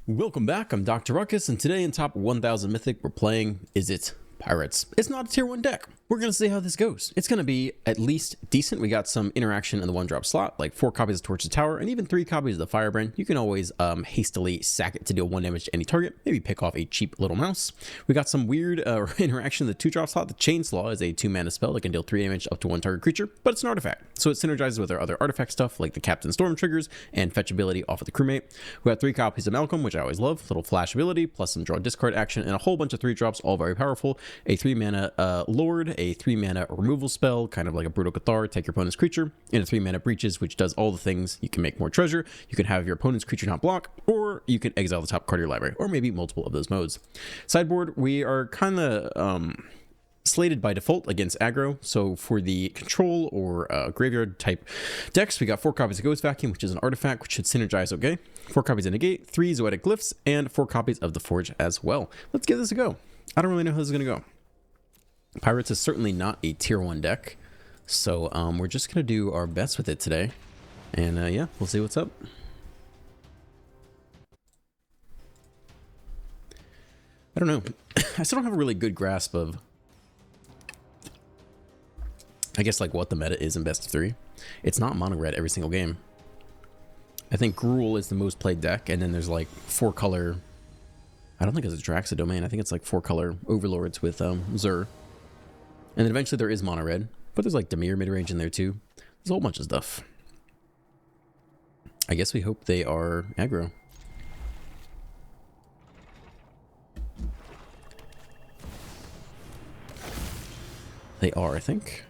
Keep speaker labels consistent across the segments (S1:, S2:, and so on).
S1: Welcome back, I'm Dr. Ruckus, and today in top 1000 Mythic, we're playing Izzet Pirates. It's not a tier 1 deck. We're going to see how this goes. It's going to be at least decent. We got some interaction in the 1-drop slot, like 4 copies of Torch's Tower, and even 3 copies of the Firebrand. You can always hastily sack it to deal 1 damage to any target, maybe pick off a cheap little mouse. We got some weird interaction in the 2-drop slot. The Chainslaw is a 2-mana spell that can deal 3 damage up to 1 target creature, but it's an artifact, so it synergizes with our other artifact stuff, like the Captain Storm triggers and fetch ability off of the crewmate. We got 3 copies of Malcolm, which I always love, little flash ability, plus some draw discard action, and a whole bunch of 3-drops, all very powerful. A 3-mana Lord, a 3-mana removal spell, kind of like a Brutal Cathar, take your opponent's creature, and a 3-mana Breaches, which does all the things. You can make more treasure, you can have your opponent's creature not block, or you can exile the top card of your library, or maybe multiple of those modes. Sideboard, we are kind of slated by default against aggro, so for the control or graveyard type decks, we got 4 copies of Ghost Vacuum, which is an artifact which should synergize okay, 4 copies of Negate, 3 Zoetic Glyphs, and 4 copies of the Forge as well. Let's give this a go. I don't really know how this is going to go. Pirates is certainly not a tier 1 deck, so we're just going to do our best with it today, and yeah, we'll see what's up. I don't know. I still don't have a really good grasp of, I guess, like what the meta is in best of 3. It's not mono red every single game. I think Gruul is the most played deck, and then there's like 4 color, I don't think it's a Draxa domain, I think it's like 4 color Overlords with Zur. And then eventually there is mono red, but there's like Dimir mid-range in there too. There's a whole bunch of stuff. I guess we hope they are aggro. They are, I think.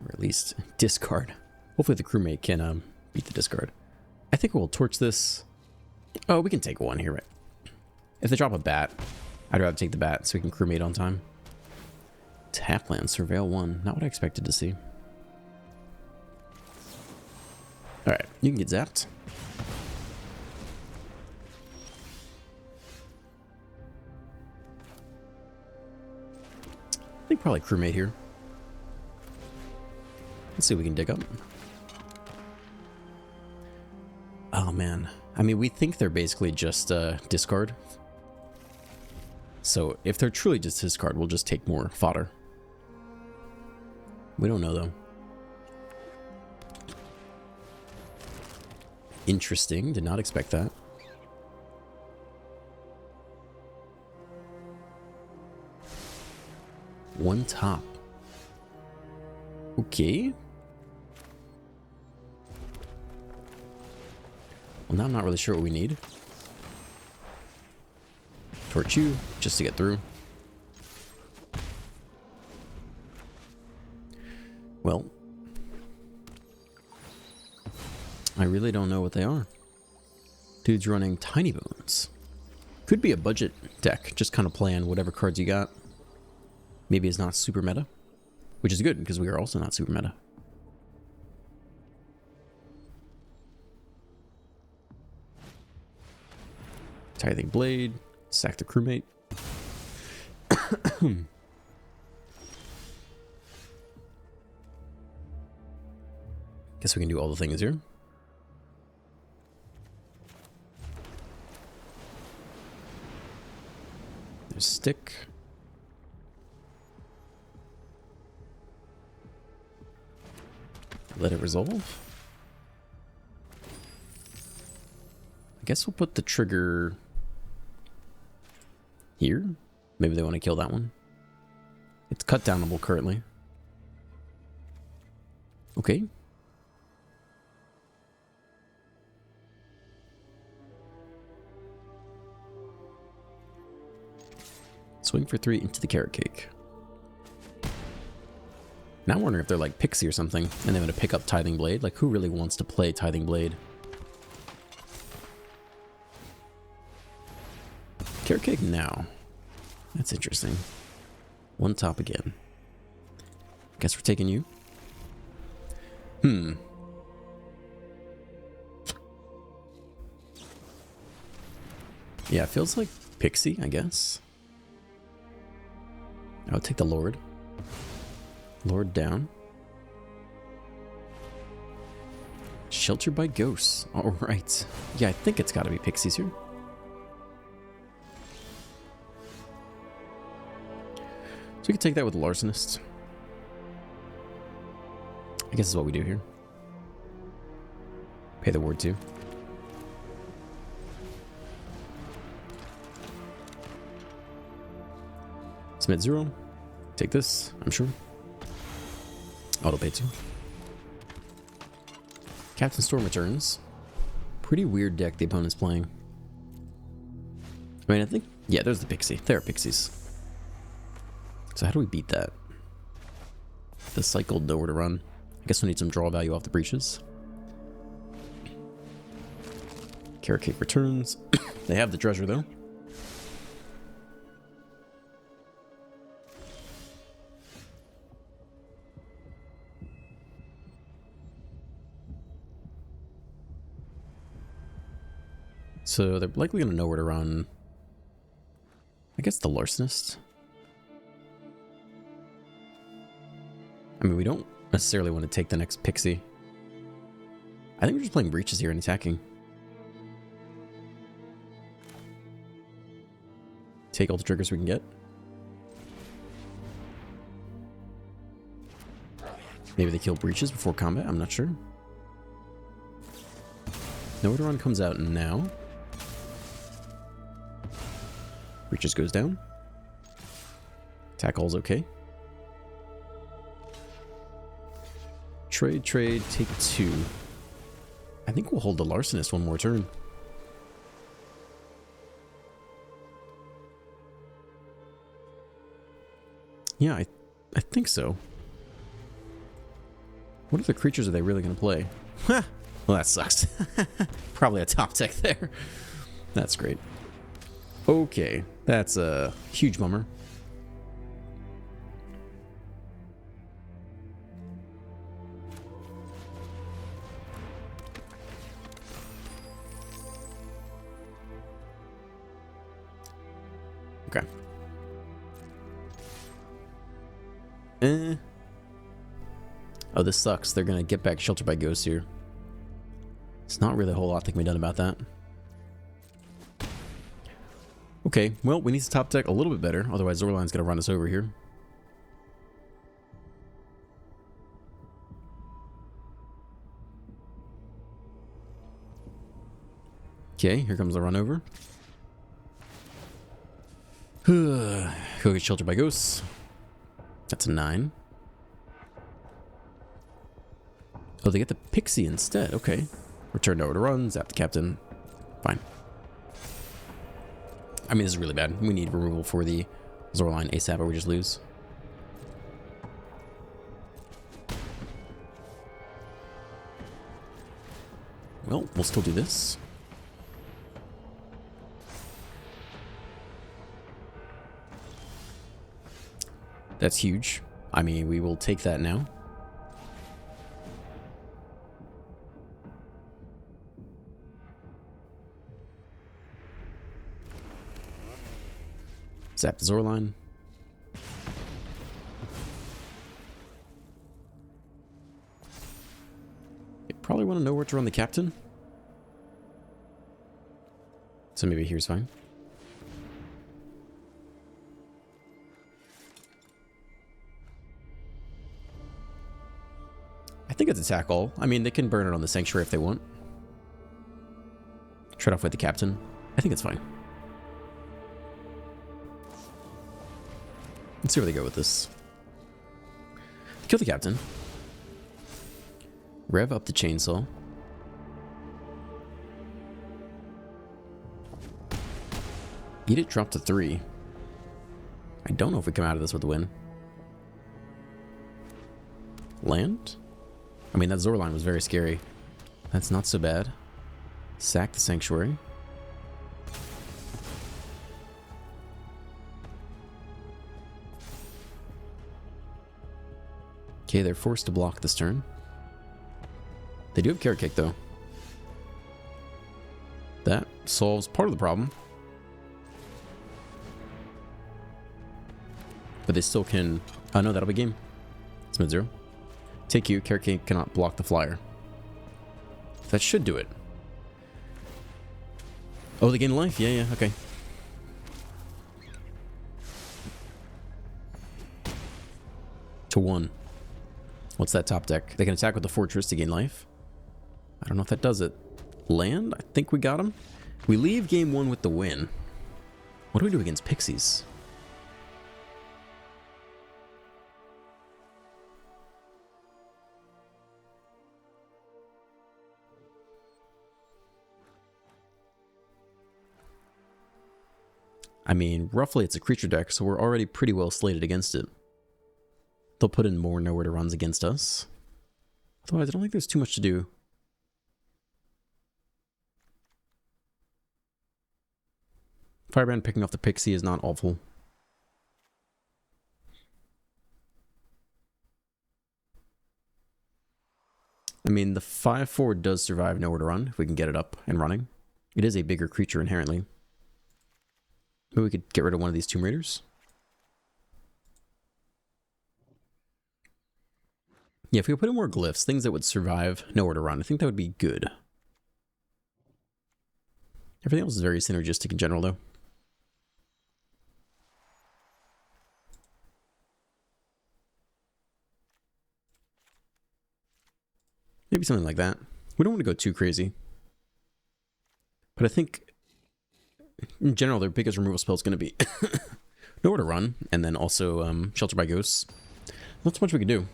S1: Or at least discard. Hopefully the crewmate can beat the discard. I think we'll torch this. Oh, we can take 1 here, right? If they drop a bat, I'd rather take the bat so we can crewmate on time. Tapland, Surveil 1. Not what I expected to see. Alright, you can get zapped. I think probably crewmate here. Let's see what we can dig up. Oh man. I mean, we think they're basically just discard. So if they're truly just discard, we'll just take more fodder. We don't know though. Interesting. Did not expect that. One top. Okay. Well, now I'm not really sure what we need. Torch you, just to get through. Well, I really don't know what they are. Dude's running Tiny Bones. Could be a budget deck, just kind of playing whatever cards you got. Maybe it's not super meta, which is good because we are also not super meta. Tithing Blade, sack the crewmate. Guess we can do all the things here. There's stick. Let it resolve. I guess we'll put the trigger here. Maybe they want to kill that one. It's cut downable currently. Okay. Swing for 3 into the carrot cake. Now I'm wondering if they're like Pixie or something, and they want to pick up Tithing Blade. Like, who really wants to play Tithing Blade? Carrot cake now. That's interesting. One top again. Guess we're taking you. Yeah, it feels like Pixie, I guess. I would take the Lord. Lord down. Sheltered by ghosts. All right. Yeah, I think it's got to be pixies here. So we can take that with the Larcenist. I guess is what we do here. Pay the ward too. Submit 0. Take this, I'm sure. Auto pay 2. Captain Storm returns. Pretty weird deck the opponent's playing. I mean, I think... Yeah, there's the Pixie. There are Pixies. So how do we beat that? The cycle, nowhere to run. I guess we need some draw value off the breaches. Carrot Cake returns. They have the treasure, though. So they're likely going to know where to run. I guess the Larcenist. I mean, we don't necessarily want to take the next Pixie. I think we're just playing breaches here and attacking. Take all the triggers we can get. Maybe they kill breaches before combat, I'm not sure. Nowhere to run comes out now. Breaches goes down. Tackle's okay. Trade, take 2. I think we'll hold the Larcenist one more turn. Yeah, I think so. What other creatures are they really going to play? Well, that sucks. Probably a top deck there. That's great. Okay, that's a huge bummer. Okay. Oh, this sucks. They're gonna get back Sheltered by Ghosts here. It's not really a whole lot that can be done about that. Okay, well, we need to top deck a little bit better, otherwise Zorline's gonna run us over here. Okay, here comes the run over. Go get Sheltered by Ghosts. That's a 9. Oh, they get the Pixie instead. Okay. Return over to run, zap the captain. Fine. I mean, this is really bad. We need removal for the Zorline ASAP or we just lose. Well, we'll still do this. That's huge. I mean, we will take that now. Zap the Zorline. You probably want to know where to run the captain. So maybe here's fine. I think it's attack all. I mean, they can burn it on the Sanctuary if they want. Trade off with the captain. I think it's fine. Let's see where they go with this. Kill the captain. Rev up the chainsaw. Eat it, drop to 3. I don't know if we come out of this with a win. Land? I mean, that Zorline was very scary. That's not so bad. Sack the Sanctuary. Okay, they're forced to block this turn. They do have Carrot Cake, though. That solves part of the problem. But they still can... Oh, no, that'll be game. It's mid-0. Take you. Carrot Cake cannot block the flyer. That should do it. Oh, they gain life? Yeah, okay. To 1. What's that top deck? They can attack with the fortress to gain life. I don't know if that does it. Land? I think we got him. We leave game 1 with the win. What do we do against Pixies? I mean, roughly it's a creature deck, so we're already pretty well slated against it. They'll put in more nowhere to runs against us. Otherwise, I don't think there's too much to do. Firebrand picking off the Pixie is not awful. I mean, the 5/4 does survive nowhere to run if we can get it up and running. It is a bigger creature inherently. Maybe we could get rid of one of these Tomb Raiders. Yeah, if we could put in more glyphs, things that would survive nowhere to run, I think that would be good. Everything else is very synergistic in general, though. Maybe something like that. We don't want to go too crazy. But I think, in general, their biggest removal spell is going to be nowhere to run, and then also Shelter by Ghosts. Not so much we can do.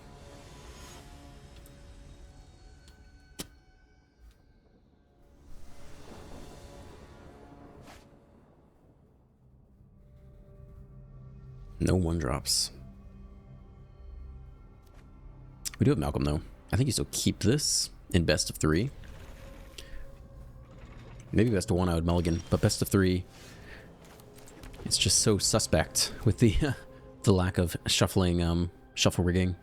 S1: No 1-drops. We do have Malcolm, though. I think you still keep this in best of 3. Maybe best of 1 I would mulligan, but best of 3, it's just so suspect with the the lack of shuffling, shuffle rigging.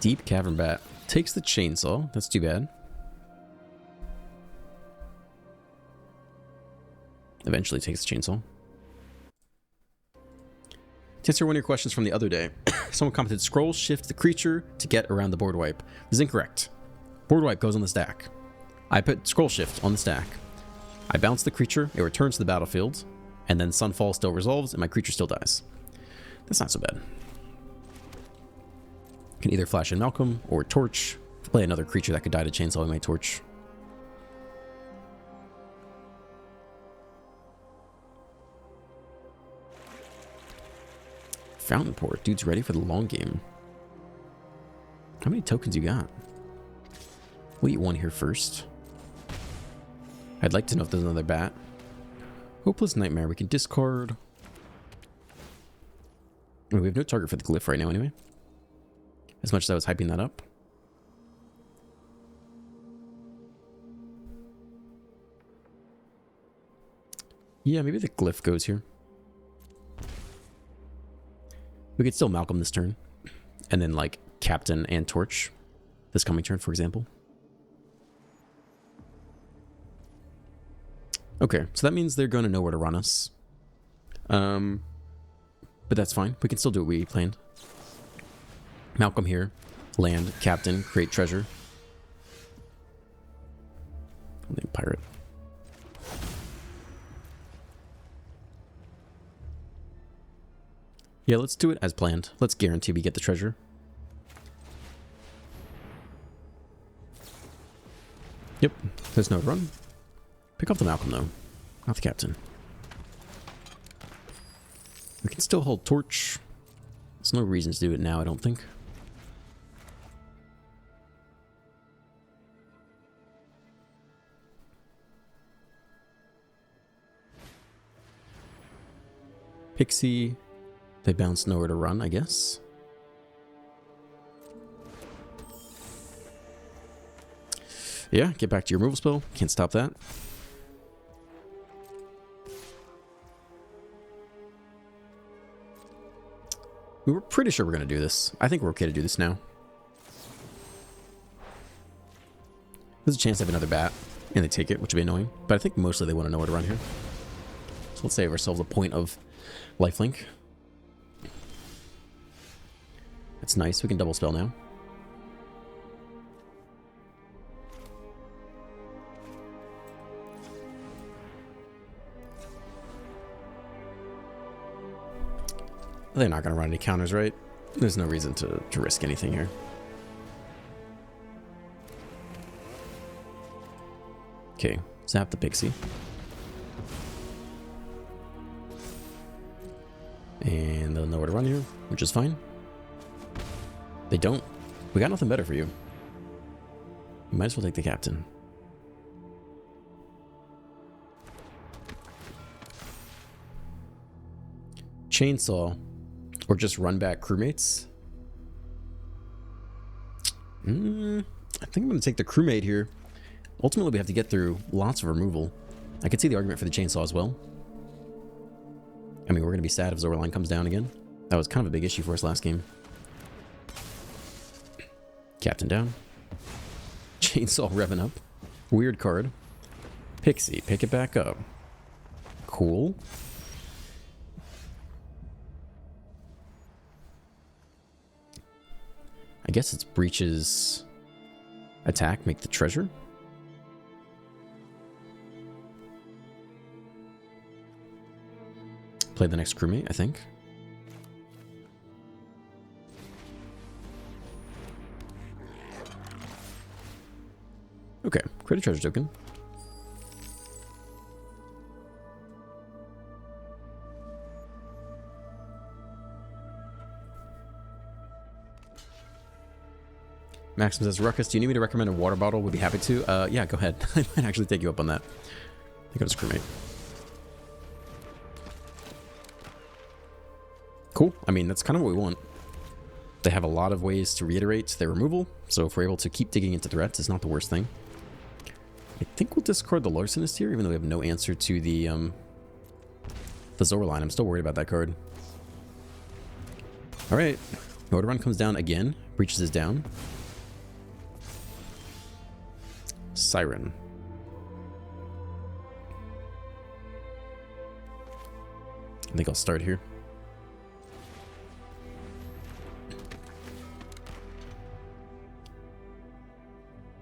S1: Deep Cavern Bat takes the chainsaw. That's too bad. Eventually takes the chainsaw. To answer one of your questions from the other day, someone commented, scroll shift the creature to get around the board wipe. This is incorrect. Board wipe goes on the stack. I put scroll shift on the stack. I bounce the creature, it returns to the battlefield, and then Sunfall still resolves, and my creature still dies. That's not so bad. Can either flash in Malcolm or Torch. If I play another creature that could die to chainsaw, I might Torch. Fountain Port. Dude's ready for the long game. How many tokens you got? We'll eat one here first. I'd like to know if there's another bat. Hopeless Nightmare. We can discard. Oh, we have no target for the glyph right now anyway. As much as I was hyping that up. Yeah, maybe the glyph goes here. We could still Malcolm this turn. And then, like, Captain and Torch this coming turn, for example. Okay, so that means they're going to know where to run us. But that's fine. We can still do what we planned. Malcolm here. Land, Captain, create treasure. I'll name Pirate. Yeah, let's do it as planned. Let's guarantee we get the treasure. Yep, there's no run. Pick up the Malcolm, though. Not the Captain. We can still hold Torch. There's no reason to do it now, I don't think. Pixie. They bounce nowhere to run, I guess. Yeah, get back to your removal spell. Can't stop that. We were pretty sure we're going to do this. I think we're okay to do this now. There's a chance to have another bat, and they take it, which would be annoying. But I think mostly they want to know where to run here. So Let's save ourselves a point of lifelink. That's nice. We can double spell now. They're not going to run any counters, right? There's no reason to risk anything here. Okay, zap the Pixie. And they'll know where to run here, which is fine. They don't. We got nothing better for you. You might as well take the captain. Chainsaw. Or just run back crewmates. I think I'm going to take the crewmate here. Ultimately, we have to get through lots of removal. I could see the argument for the chainsaw as well. I mean, we're going to be sad if Zorline comes down again. That was kind of a big issue for us last game. Captain down. Chainsaw revving up. Weird card. Pixie, pick it back up. Cool. I guess it's Breach's attack, make the treasure. Play the next crewmate, I think. Okay, create a treasure token. Maxim says, Ruckus, do you need me to recommend a water bottle? Would be happy to. Yeah, go ahead. I might actually take you up on that. I think it was crewmate. Cool. I mean, that's kind of what we want. They have a lot of ways to reiterate their removal, so if we're able to keep digging into threats, it's not the worst thing. I think we'll discard the Larcenist here, even though we have no answer to the Zorline. I'm still worried about that card. Alright. Motor Run comes down again. Breaches is down. Siren. I think I'll start here.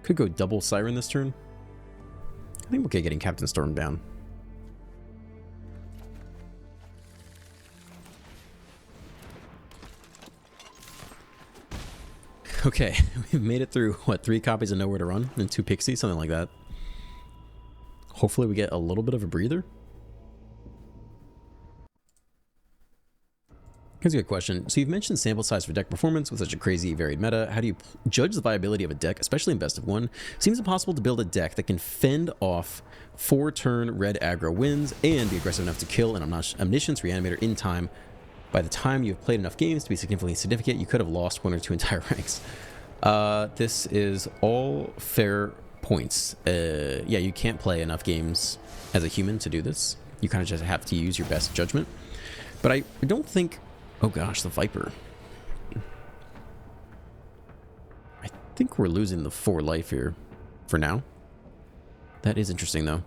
S1: Could go double Siren this turn. I think we're okay getting Captain Storm down. Okay, we've made it through, what, 3 copies of Nowhere to Run and 2 Pixies, something like that. Hopefully we get a little bit of a breather. Here's a good question. So you've mentioned sample size for deck performance with such a crazy varied meta. How do you judge the viability of a deck, especially in best of 1? Seems impossible to build a deck that can fend off 4-turn red aggro wins and be aggressive enough to kill an Omniscience Reanimator in time. By the time you've played enough games to be significantly significant, you could have lost 1 or 2 entire ranks. This is all fair points. Yeah, you can't play enough games as a human to do this. You kind of just have to use your best judgment. But I don't think... Oh gosh, the Viper. I think we're losing the 4 life here for now. That is interesting, though.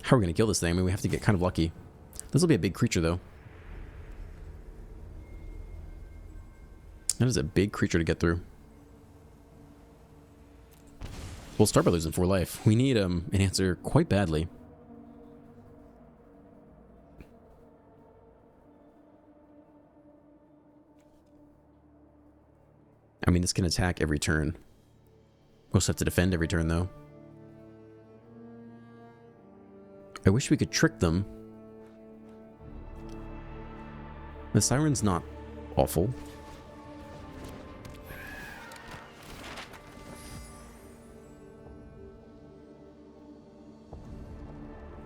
S1: How are we going to kill this thing? I mean, we have to get kind of lucky. This will be a big creature, though. That is a big creature to get through. We'll start by losing 4 life. We need an answer quite badly. I mean, this can attack every turn. We'll also have to defend every turn, though. I wish we could trick them. The Siren's not awful.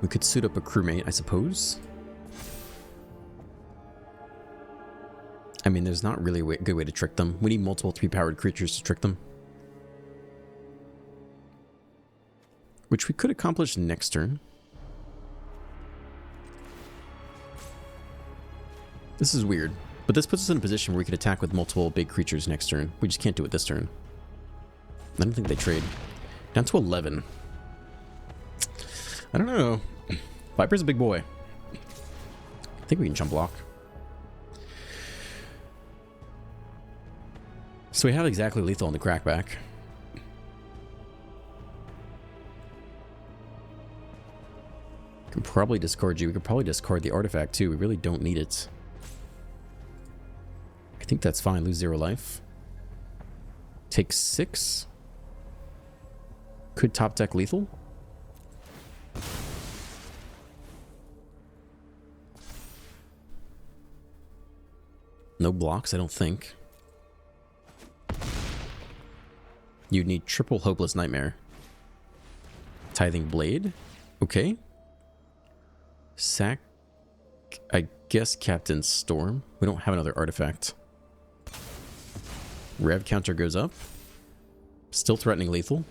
S1: We could suit up a crewmate, I suppose. I mean, there's not really a good way to trick them. We need multiple 3-powered creatures to trick them. Which we could accomplish next turn. This is weird. But this puts us in a position where we could attack with multiple big creatures next turn. We just can't do it this turn. I don't think they trade. Down to 11. I don't know. Viper's a big boy. I think we can jump block. So we have exactly lethal on the crackback. Can probably discard you. We could probably discard the artifact too. We really don't need it. I think that's fine. Lose 0 life. Take 6. Could top deck lethal. No blocks, I don't think. You'd need triple Hopeless Nightmare. Tithing Blade. Okay. Sack, I guess Captain Storm. We don't have another artifact. Rev counter goes up. Still threatening lethal.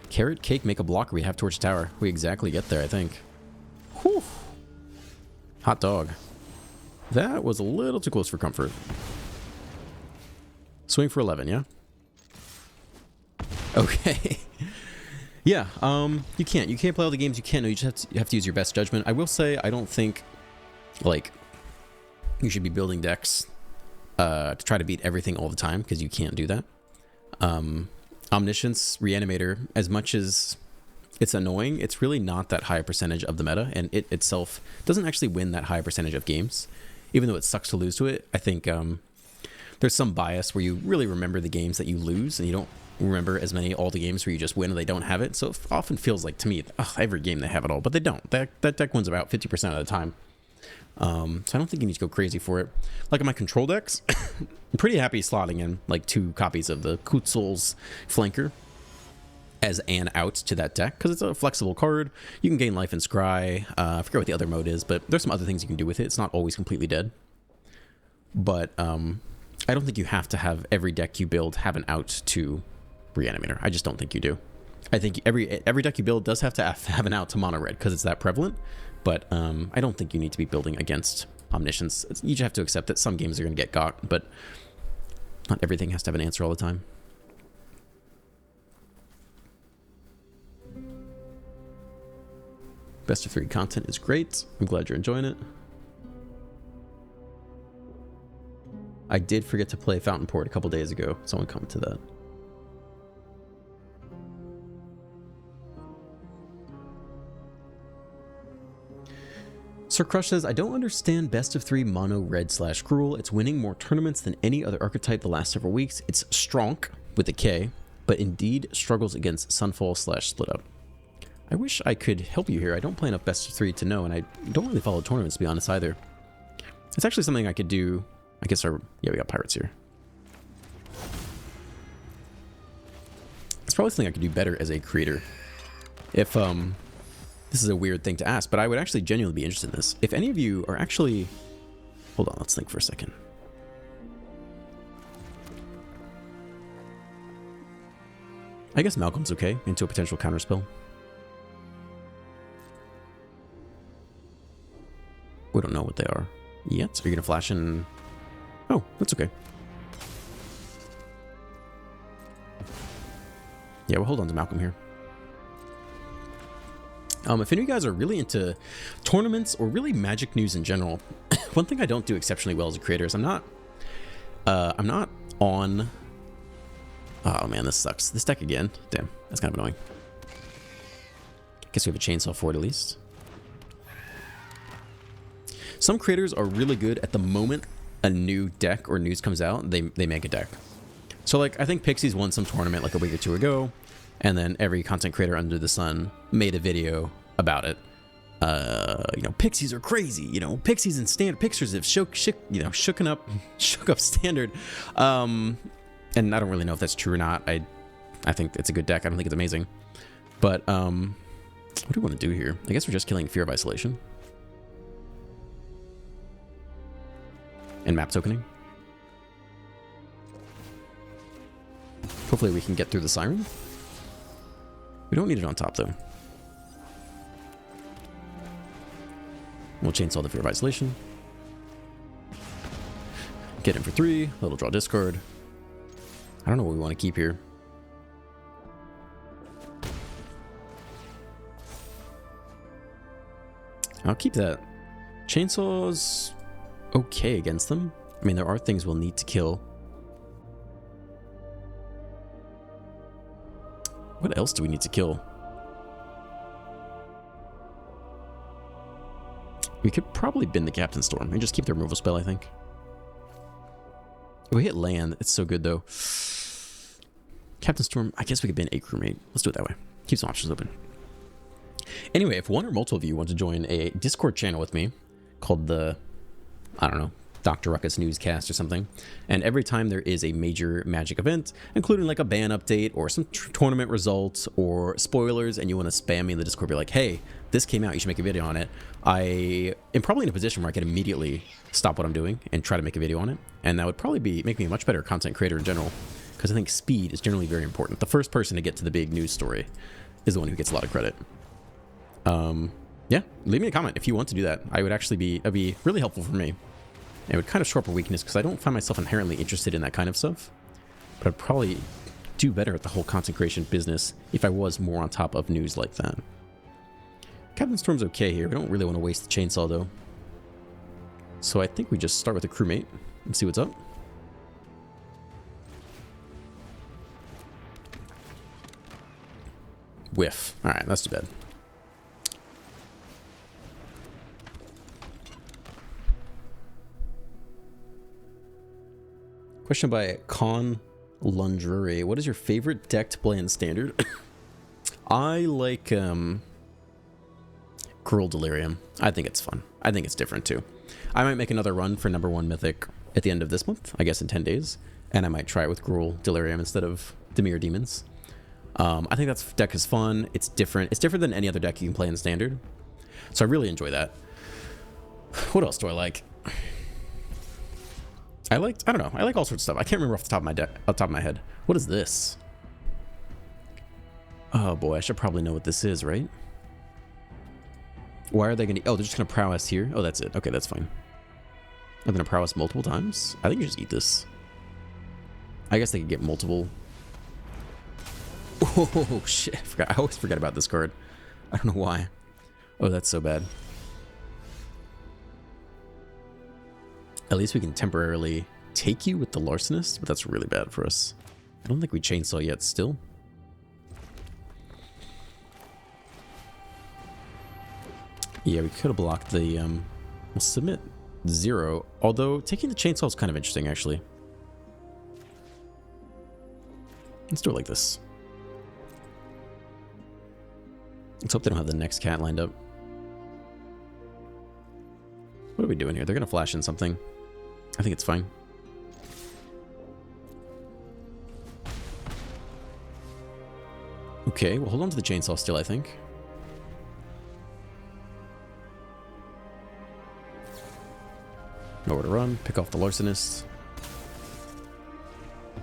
S1: Carrot Cake, make a blocker. We have Torch Tower. We exactly get there, I think. Whew. Hot dog. That was a little too close for comfort. Swing for 11, yeah? Okay. Yeah, you can't play all the games you can. No, you just have to use your best judgment. I will say, I don't think, like, you should be building decks to try to beat everything all the time, because you can't do that. Omniscience, Reanimator, as much as it's annoying, it's really not that high a percentage of the meta, and it itself doesn't actually win that high percentage of games. Even though it sucks to lose to it, I think there's some bias where you really remember the games that you lose, and you don't remember as many all the games where you just win and they don't have it. So it often feels like to me, every game they have it all, but they don't. That deck wins about 50% of the time. So I don't think you need to go crazy for it. Like in my control decks, I'm pretty happy slotting in like 2 copies of the Kutzel's Flanker as an out to that deck, because it's a flexible card. You can gain life and scry. I forget what the other mode is, but there's some other things you can do with it. It's not always completely dead. But I don't think you have to have every deck you build have an out to Reanimator. I just don't think you do. I think every deck you build does have to have an out to mono red, because it's that prevalent. But I don't think you need to be building against Omniscience. You just have to accept that some games are going to get got, but not everything has to have an answer all the time. Best of 3 content is great. I'm glad you're enjoying it. I did forget to play Fountain Port a couple days ago. Someone commented that. Sir Crush says, I don't understand best of 3 mono red / cruel. It's winning more tournaments than any other archetype the last several weeks. It's Stronk with a K, but indeed struggles against Sunfall / Split Up. I wish I could help you here. I don't play enough best of 3 to know, and I don't really follow tournaments, to be honest, either. It's actually something I could do. I guess yeah, we got Pirates here. It's probably something I could do better as a creator. If, this is a weird thing to ask, but I would actually genuinely be interested in this. If any of you are actually... Hold on, let's think for a second. I guess Malcolm's okay into a potential counterspell. We don't know what they are yet. So you're going to flash in... Oh, that's okay. Yeah, we'll hold on to Malcolm here. If any of you guys are really into tournaments or really Magic news in general, one thing I don't do exceptionally well as a creator is I'm not on... Oh man, this sucks. This deck again. Damn, that's kind of annoying. Guess we have a chainsaw for it at least. Some creators are really good at the moment a new deck or news comes out, they make a deck. So like, I think Pixies won some tournament like a week or 2 ago, and then every content creator under the sun made a video about it. You know, Pixies are crazy. You know, Pixies and standard Pixers have shook up standard. And I don't really know if that's true or not. I think it's a good deck. I don't think it's amazing. But what do we want to do here? I guess we're just killing Fear of Isolation. And map tokening. Hopefully we can get through the Siren. We don't need it on top though. We'll chainsaw the Fear of Isolation. Get in for 3. Little draw discard. I don't know what we want to keep here. I'll keep that. Chainsaw's okay against them. I mean, there are things we'll need to kill. What else do we need to kill? We could probably bin the Captain Storm and just keep the removal spell, I think. If we hit land, it's so good, though. Captain Storm, I guess we could bin a crewmate. Let's do it that way. Keep some options open. Anyway, if one or multiple of you want to join a Discord channel with me called the, I don't know, Dr. Ruckus Newscast or something, and every time there is a major Magic event, including like a ban update or some tournament results or spoilers, and you want to spam me in the Discord, be like, hey, this came out, you should make a video on it. I am probably in a position where I can immediately stop what I'm doing and try to make a video on it, and that would probably make me a much better content creator in general, because I think speed is generally very important. The first person to get to the big news story is the one who gets a lot of credit. Yeah, leave me a comment if you want to do that. It'd be really helpful for me. It would kind of show up a weakness because I don't find myself inherently interested in that kind of stuff. But I'd probably do better at the whole content creation business if I was more on top of news like that. Captain Storm's okay here. We don't really want to waste the chainsaw though. So I think we just start with a crewmate and see what's up. Whiff. Alright, that's too bad. Question by Con Lundrury. What is your favorite deck to play in Standard? I like Cruel Delirium. I think it's fun. I think it's different too. I might make another run for #1 Mythic at the end of this month, I guess in 10 days. And I might try it with Cruel Delirium instead of Dimir Demons. I think that deck is fun. It's different. It's different than any other deck you can play in Standard. So I really enjoy that. What else do I like? I don't know. I like all sorts of stuff. I can't remember off the top of my head. What is this? Oh boy, I should probably know what this is, right? Why are they gonna... Oh, they're just gonna prowess here? Oh, that's it. Okay, that's fine. They're gonna prowess multiple times? I think you just eat this. I guess they could get multiple... Oh, shit. I always forget about this card. I don't know why. Oh, that's so bad. At least we can temporarily take you with the Larcenist, but that's really bad for us. I don't think we chainsaw yet still. Yeah, we could have blocked the, we'll submit 0. Although, taking the chainsaw is kind of interesting, actually. Let's do it like this. Let's hope they don't have the next cat lined up. What are we doing here? They're going to flash in something. I think it's fine. Okay, we'll hold on to the chainsaw still, I think. Nowhere to run. Pick off the Larcenist.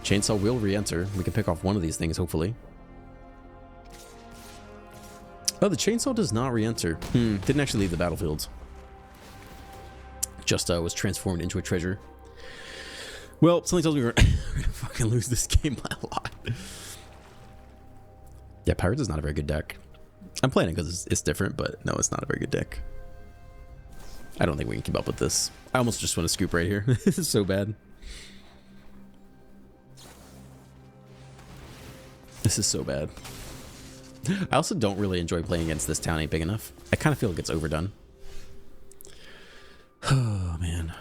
S1: Chainsaw will re-enter. We can pick off one of these things, hopefully. Oh, the chainsaw does not re-enter. Didn't actually leave the battlefield. Just was transformed into a treasure. Well, something tells me we're gonna fucking lose this game by a lot. Yeah, Pirates is not a very good deck. I'm playing it because it's different, but no, it's not a very good deck. I don't think we can keep up with this. I almost just want to scoop right here. This is so bad. This is so bad. I also don't really enjoy playing against this town ain't big enough. I kind of feel like it's overdone. Oh, man.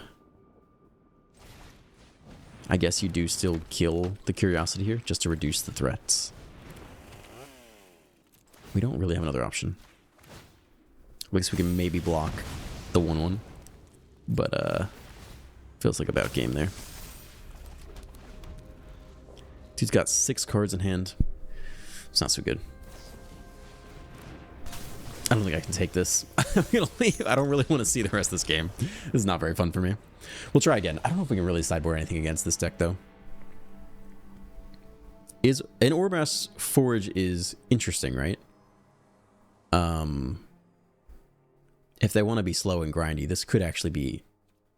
S1: I guess you do still kill the Curiosity here just to reduce the threats. We don't really have another option. At least we can maybe block the 1/1. But, feels like a bad game there. Dude's got 6 cards in hand. It's not so good. I don't think I can take this. I'm gonna leave. I don't really want to see the rest of this game. This is not very fun for me. We'll try again. I don't know if we can really sideboard anything against this deck, though. An Orbass Forge is interesting, right? If they want to be slow and grindy, this could actually be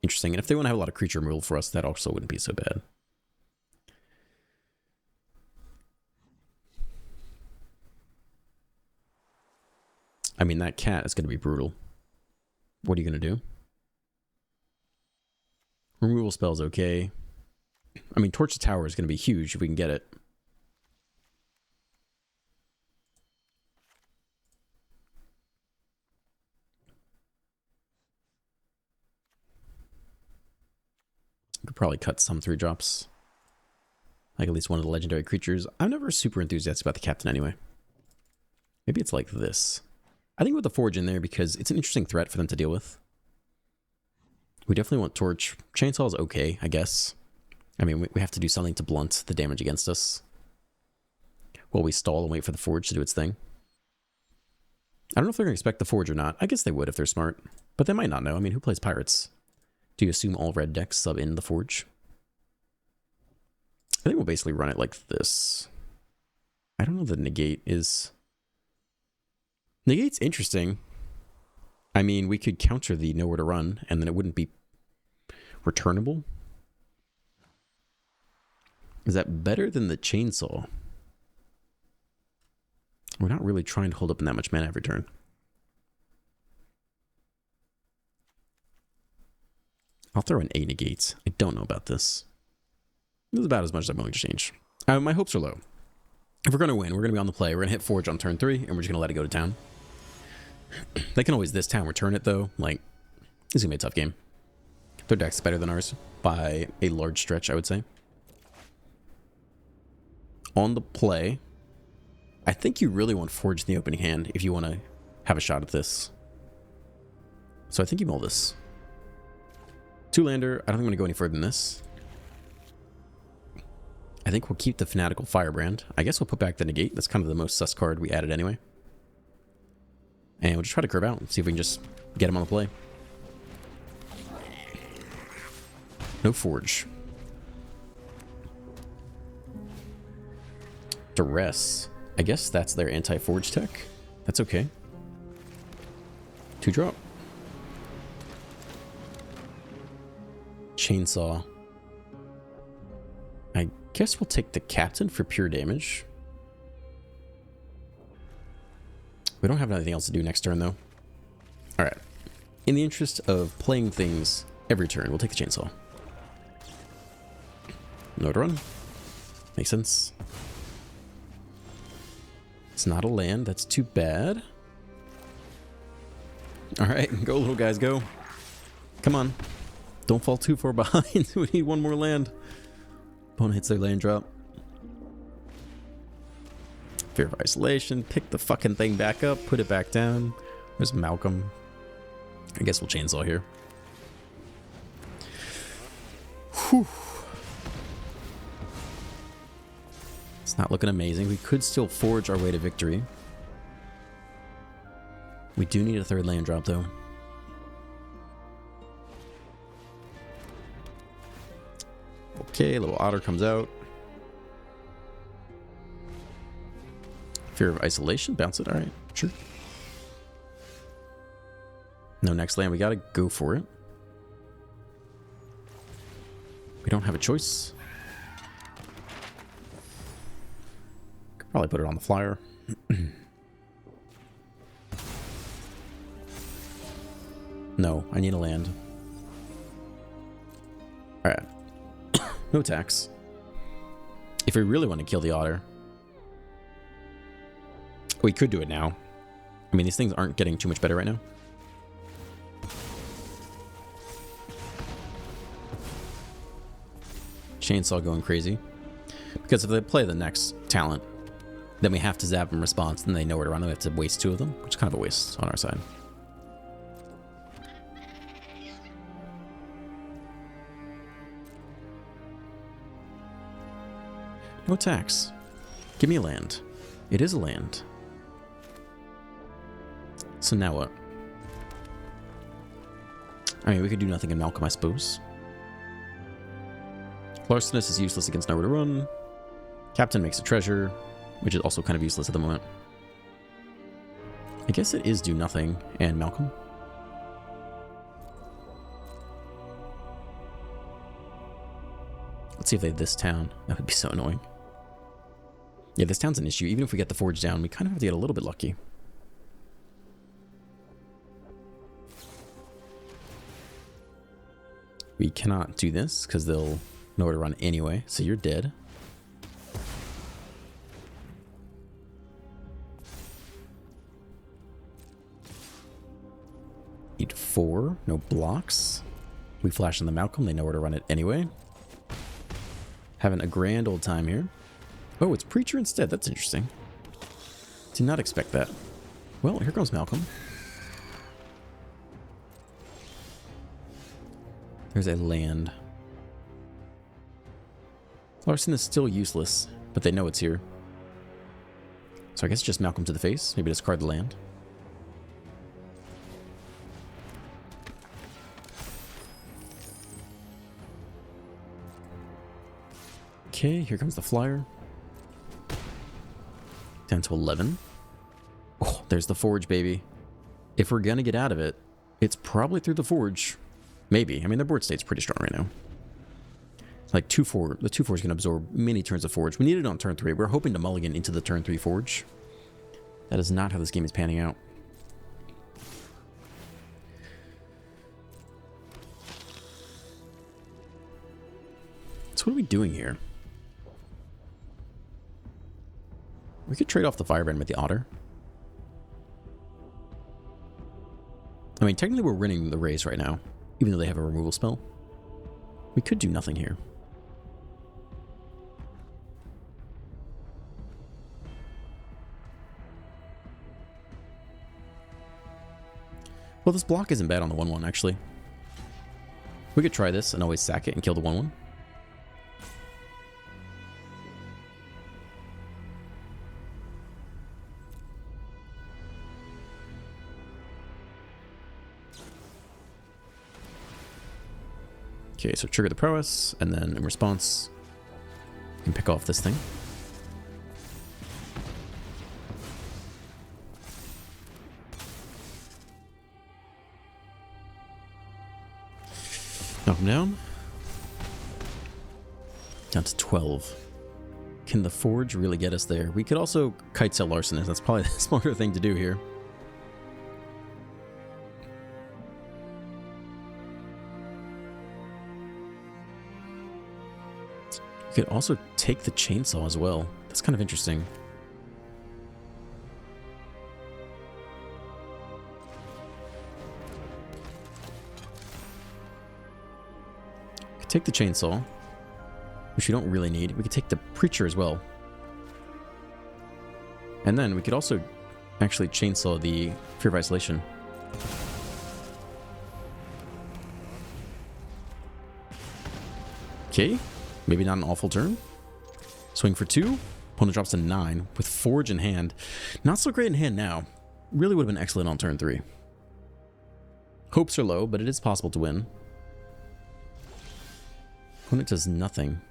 S1: interesting. And if they want to have a lot of creature removal for us, that also wouldn't be so bad. I mean, that cat is going to be brutal. What are you going to do? Removal spell's okay. I mean, Torch the Tower is going to be huge if we can get it. Could probably cut some 3-drops. Like at least one of the legendary creatures. I'm never super enthusiastic about the Captain anyway. Maybe it's like this. I think with the Forge in there because it's an interesting threat for them to deal with. We definitely want Torch. Chainsaw is okay, I guess. I mean, we have to do something to blunt the damage against us. While we stall and wait for the Forge to do its thing. I don't know if they're going to expect the Forge or not. I guess they would if they're smart. But they might not know. I mean, who plays Pirates? Do you assume all red decks sub in the Forge? I think we'll basically run it like this. I don't know that Negate is... Negate's interesting. I mean, we could counter the Nowhere to Run, and then it wouldn't be returnable. Is that better than the Chainsaw? We're not really trying to hold up in that much mana every turn. I'll throw in 8 negates. I don't know about this. This is about as much as I'm willing to change. My hopes are low. If we're going to win, we're going to be on the play. We're going to hit Forge on turn 3, and we're just going to let it go to town. They can always this town return it, though. Like, this is going to be a tough game. Their deck's better than ours by a large stretch, I would say. On the play, I think you really want Forge in the opening hand if you want to have a shot at this. So I think you mill this. 2-lander, I don't think I'm going to go any further than this. I think we'll keep the Fanatical Firebrand. I guess we'll put back the Negate. That's kind of the most sus card we added anyway. And we'll just try to curve out and see if we can just get him on the play. No Forge. Duress. I guess that's their anti-Forge tech. That's okay. 2-drop. Chainsaw. I guess we'll take the Captain for pure damage. We don't have anything else to do next turn, though. Alright. In the interest of playing things every turn, we'll take the Chainsaw. No to run. Makes sense. It's not a land. That's too bad. Alright, go little guys, go. Come on. Don't fall too far behind. We need one more land. Opponent hits their land drop. Fear of Isolation. Pick the fucking thing back up. Put it back down. Where's Malcolm? I guess we'll Chainsaw here. Whew. It's not looking amazing. We could still forge our way to victory. We do need a 3rd land drop, though. Okay, little otter comes out. Fear of Isolation, bounce it. All right, sure. No next land, we gotta go for it. We don't have a choice. Could probably put it on the flyer. No, I need a land. All right. No tax. If we really want to kill the otter, we could do it now. I mean, these things aren't getting too much better right now. Chainsaw going crazy. Because if they play the next talent, then we have to zap them response, and they know where to run them. We have to waste 2 of them, which is kind of a waste on our side. No tax. Give me a land. It is a land. So now what? I mean, we could do nothing in Malcolm, I suppose. Larcenous is useless against Nowhere to Run. Captain makes a treasure, which is also kind of useless at the moment. I guess it is do nothing and Malcolm. Let's see if they have this town. That would be so annoying. Yeah, this town's an issue. Even if we get the Forge down, we kind of have to get a little bit lucky. We cannot do this because they'll know where to run anyway, so you're dead. Need 4, no blocks. We flash in the Malcolm, they know where to run it anyway. Having a grand old time here. Oh, it's Preacher instead, that's interesting. Did not expect that. Well, here comes Malcolm. There's a land. Larson is still useless, but they know it's here. So I guess just Malcolm to the face. Maybe discard the land. Okay, here comes the flyer. Down to 11. Oh, there's the forge, baby. If we're gonna get out of it, it's probably through the forge. Maybe. I mean, their board state's pretty strong right now. Like 2-4. The 2-4 is going to absorb many turns of forge. We need it on turn 3. We're hoping to mulligan into the turn 3 forge. That is not how this game is panning out. So what are we doing here? We could trade off the Firebrand with the Otter. I mean, technically we're winning the race right now, even though they have a removal spell. We could do nothing here. Well, this block isn't bad on the 1-1, actually. We could try this and always sack it and kill the 1-1. Okay, so trigger the prowess, and then in response, you can pick off this thing. Knock him down. Down to 12. Can the Forge really get us there? We could also kite sail Larcenist. That's probably the smarter thing to do here. We could also take the chainsaw as well. That's kind of interesting. We could take the chainsaw, which we don't really need. We could take the Preacher as well. And then we could also actually chainsaw the Fear of Isolation. Okay. Maybe not an awful turn. Swing for 2. Opponent drops to 9 with Forge in hand. Not so great in hand now. Really would have been excellent on turn 3. Hopes are low, but it is possible to win. Opponent does nothing.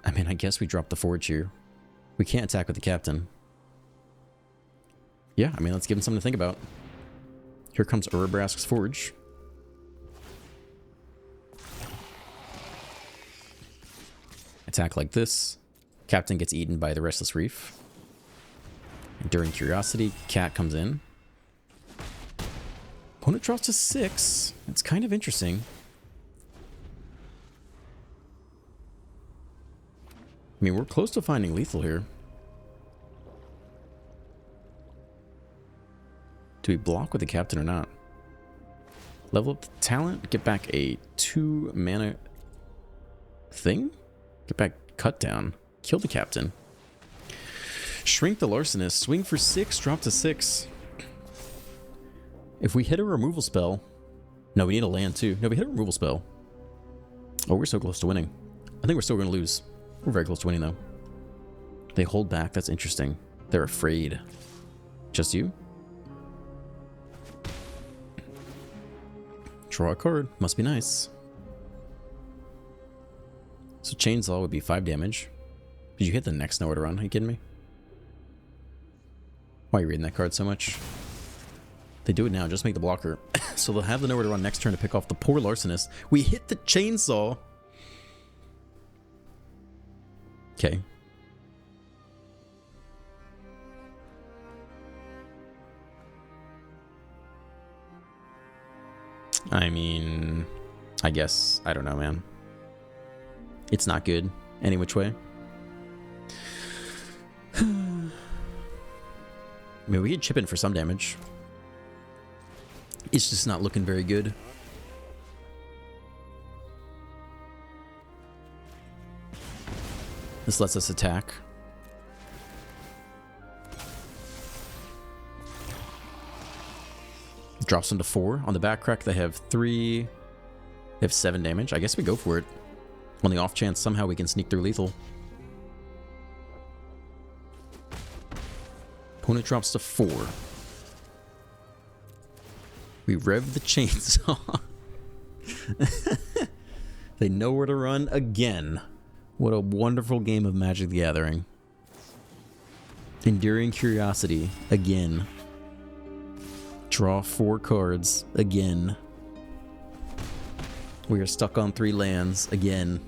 S1: I mean, I guess we drop the Forge here. We can't attack with the Captain. Yeah, I mean, let's give him something to think about. Here comes Urabrask's Forge. Attack like this. Captain gets eaten by the Restless Reef. And during Curiosity, Cat comes in. Opponent drops to 6. It's kind of interesting. I mean, we're close to finding lethal here. Do we block with the Captain or not? Level up the talent, get back a 2 mana thing? Get back cut down. Kill the Captain. Shrink the Larcenist. Swing for 6, drop to 6. If we hit a removal spell... No, we need a land too. No, we hit a removal spell. Oh, we're so close to winning. I think we're still going to lose. We're very close to winning though. They hold back. That's interesting. They're afraid. Just you? Draw a card. Must be nice. So Chainsaw would be 5 damage. Did you hit the next nowhere to run? Are you kidding me? Why are you reading that card so much? They do it now. Just make the blocker. So they'll have the nowhere to run next turn to pick off the poor Larcenist. We hit the Chainsaw. Okay. I mean, I guess. I don't know, man. It's not good any which way. I mean, we could chip in for some damage. It's just not looking very good. This lets us attack. Drops them to 4. On the back crack, they have 3. They have 7 damage. I guess we go for it. On the off chance somehow we can sneak through lethal. Opponent drops to 4. We rev the chainsaw. They know where to run again. What a wonderful game of Magic the Gathering. Enduring Curiosity again. Draw 4 cards again. We are stuck on 3 lands again.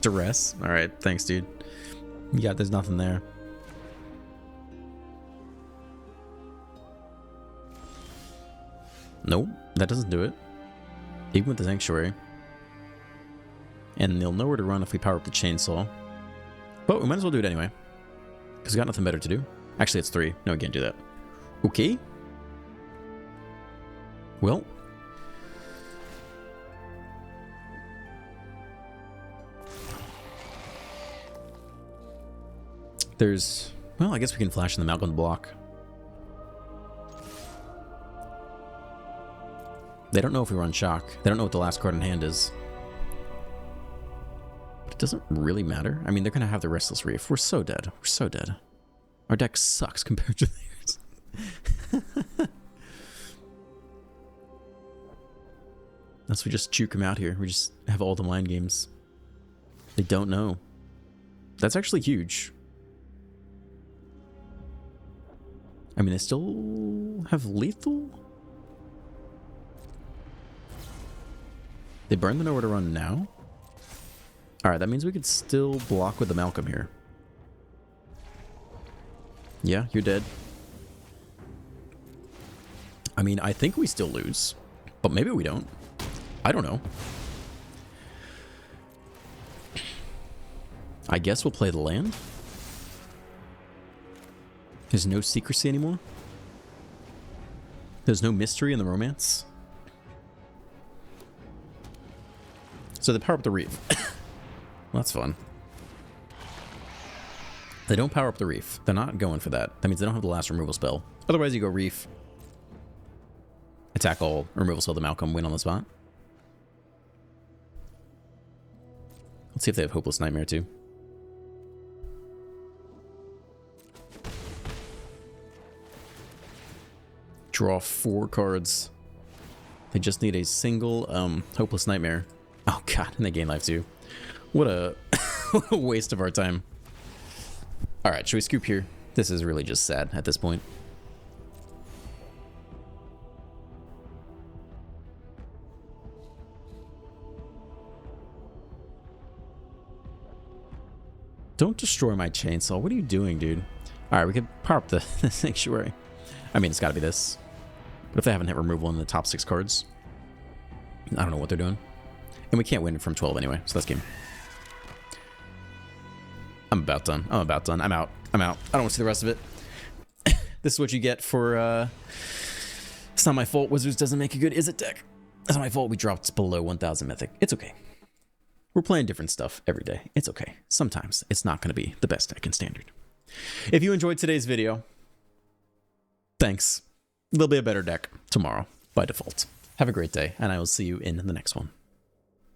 S1: Duress? Alright, thanks, dude. Yeah, there's nothing there. Nope, that doesn't do it. Even with the Sanctuary. And they'll know where to run if we power up the Chainsaw. But we might as well do it anyway. Because we got nothing better to do. Actually, it's 3. No, we can't do that. Okay. Well. There's... Well, I guess we can flash in the Malcolm block. They don't know if we run Shock. They don't know what the last card in hand is. But it doesn't really matter. I mean, they're going to have the Restless Reef. We're so dead. We're so dead. Our deck sucks compared to theirs. Unless we just juke them out here. We just have all the line games. They don't know. That's actually huge. I mean, they still have lethal? They burn the nowhere to run now? Alright, that means we could still block with the Malcolm here. Yeah, you're dead. I mean, I think we still lose. But maybe we don't. I don't know. I guess we'll play the land. There's no secrecy anymore. There's no mystery in the romance. So they power up the Reef. Well, that's fun. They don't power up the Reef. They're not going for that. That means they don't have the last removal spell. Otherwise, you go Reef. Attack all, removal spell the Malcolm, win on the spot. Let's see if they have Hopeless Nightmare too. Draw 4 cards. They just need a single Hopeless Nightmare. Oh god, and they gain life too. What a, what a waste of our time. Alright, should we scoop here? This is really just sad at this point. Don't destroy my chainsaw. What are you doing, dude? Alright, we could power up the Sanctuary. I mean, it's gotta be this. But if they haven't hit removal in the top 6 cards, I don't know what they're doing. And we can't win from 12 anyway, so that's game. I'm about done. I'm about done. I'm out. I'm out. I don't want to see the rest of it. This is what you get for, it's not my fault Wizards doesn't make a good Izzet deck. It's not my fault we dropped below 1000 Mythic. It's okay. We're playing different stuff every day. It's okay. Sometimes it's not going to be the best deck in Standard. If you enjoyed today's video, thanks. There'll be a better deck tomorrow by default. Have a great day, and I will see you in the next one.